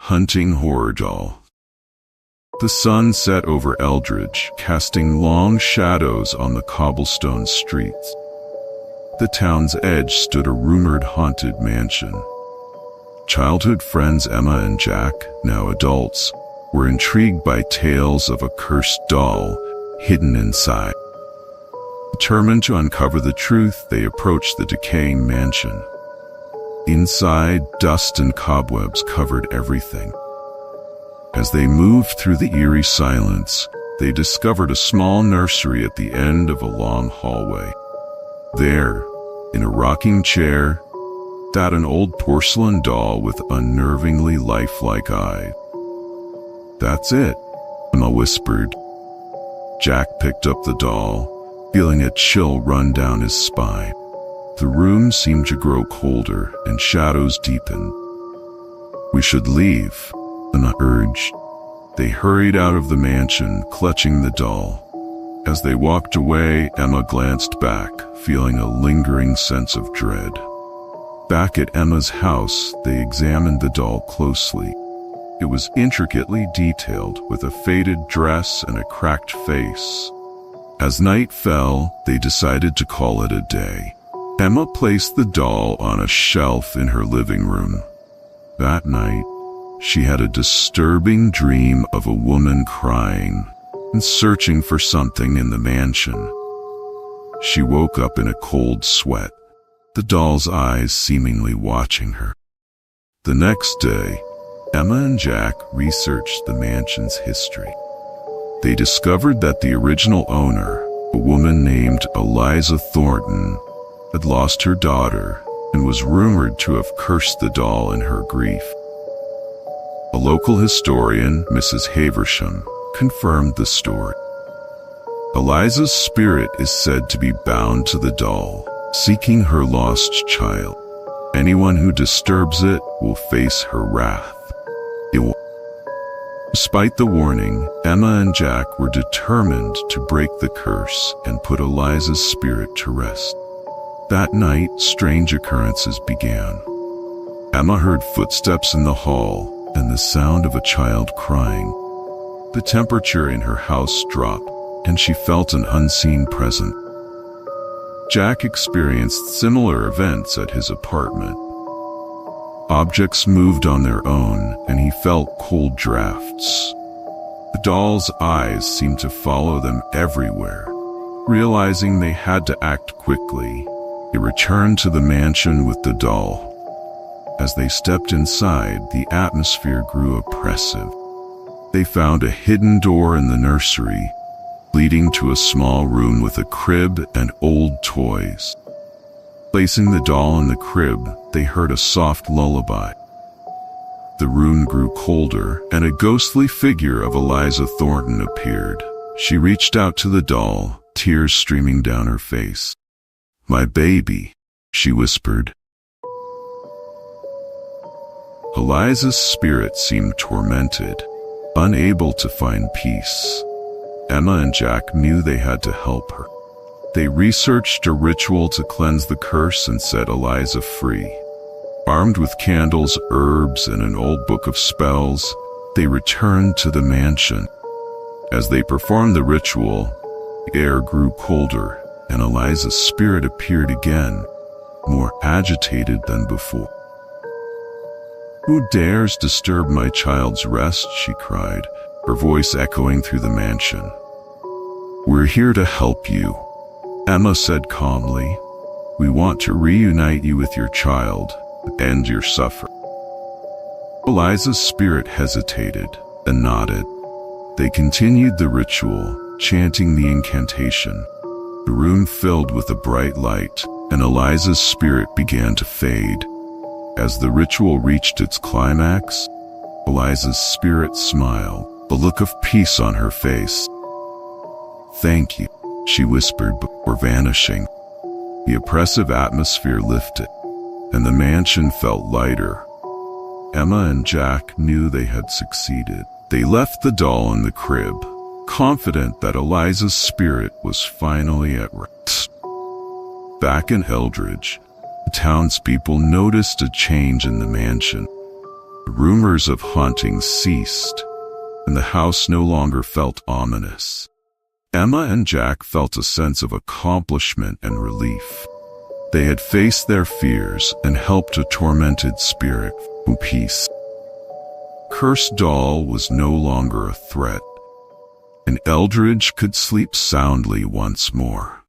hunting horror doll. The sun set over Eldridge, casting long shadows on the cobblestone streets. The town's edge stood a rumored haunted mansion. Childhood friends Emma and Jack, now adults, were intrigued by tales of a cursed doll hidden inside. Determined to uncover the truth, they approached the decaying mansion. Inside, dust and cobwebs covered everything. As they moved through the eerie silence, they discovered a small nursery at the end of a long hallway. There, in a rocking chair, sat an old porcelain doll with unnervingly lifelike eyes. "That's it," Emma whispered. Jack picked up the doll, feeling a chill run down his spine. The room seemed to grow colder and shadows deepened. "We should leave," Emma urged. They hurried out of the mansion, clutching the doll. As they walked away, Emma glanced back, feeling a lingering sense of dread. Back at Emma's house, they examined the doll closely. It was intricately detailed, with a faded dress and a cracked face. As night fell, they decided to call it a day. Emma placed the doll on a shelf in her living room. That night, she had a disturbing dream of a woman crying and searching for something in the mansion. She woke up in a cold sweat, the doll's eyes seemingly watching her. The next day, Emma and Jack researched the mansion's history. They discovered that the original owner, a woman named Eliza Thornton, had lost her daughter and was rumored to have cursed the doll in her grief. A local historian, Mrs. Haversham, confirmed the story. Eliza's spirit is said to be bound to the doll, seeking her lost child. Anyone who disturbs it will face her wrath. Despite the warning, Emma and Jack were determined to break the curse and put Eliza's spirit to rest. That night, strange occurrences began. Emma heard footsteps in the hall and the sound of a child crying. The temperature in her house dropped, and she felt an unseen presence. Jack experienced similar events at his apartment. Objects moved on their own, and he felt cold drafts. The doll's eyes seemed to follow them everywhere. Realizing they had to act quickly, they returned to the mansion with the doll. As they stepped inside, the atmosphere grew oppressive. They found a hidden door in the nursery, leading to a small room with a crib and old toys. Placing the doll in the crib, they heard a soft lullaby. The room grew colder, and a ghostly figure of Eliza Thornton appeared. She reached out to the doll, tears streaming down her face. "My baby," she whispered. Eliza's spirit seemed tormented, unable to find peace. Emma and Jack knew they had to help her. They researched a ritual to cleanse the curse and set Eliza free. Armed with candles, herbs, and an old book of spells, they returned to the mansion. As they performed the ritual, the air grew colder, and Eliza's spirit appeared again, more agitated than before. "Who dares disturb my child's rest?" she cried, her voice echoing through the mansion. "We're here to help you," Emma said calmly. "We want to reunite you with your child, end your suffering." Eliza's spirit hesitated and nodded. They continued the ritual, chanting the incantation. The room filled with a bright light, and Eliza's spirit began to fade. As the ritual reached its climax, Eliza's spirit smiled, a look of peace on her face. "Thank you," she whispered before vanishing. The oppressive atmosphere lifted, and the mansion felt lighter. Emma and Jack knew they had succeeded. They left the doll in the crib, confident that Eliza's spirit was finally at rest. Back in Eldridge, the townspeople noticed a change in the mansion. The rumors of hauntings ceased, and the house no longer felt ominous. Emma and Jack felt a sense of accomplishment and relief. They had faced their fears and helped a tormented spirit to peace. Cursed Doll was no longer a threat, and Eldridge could sleep soundly once more.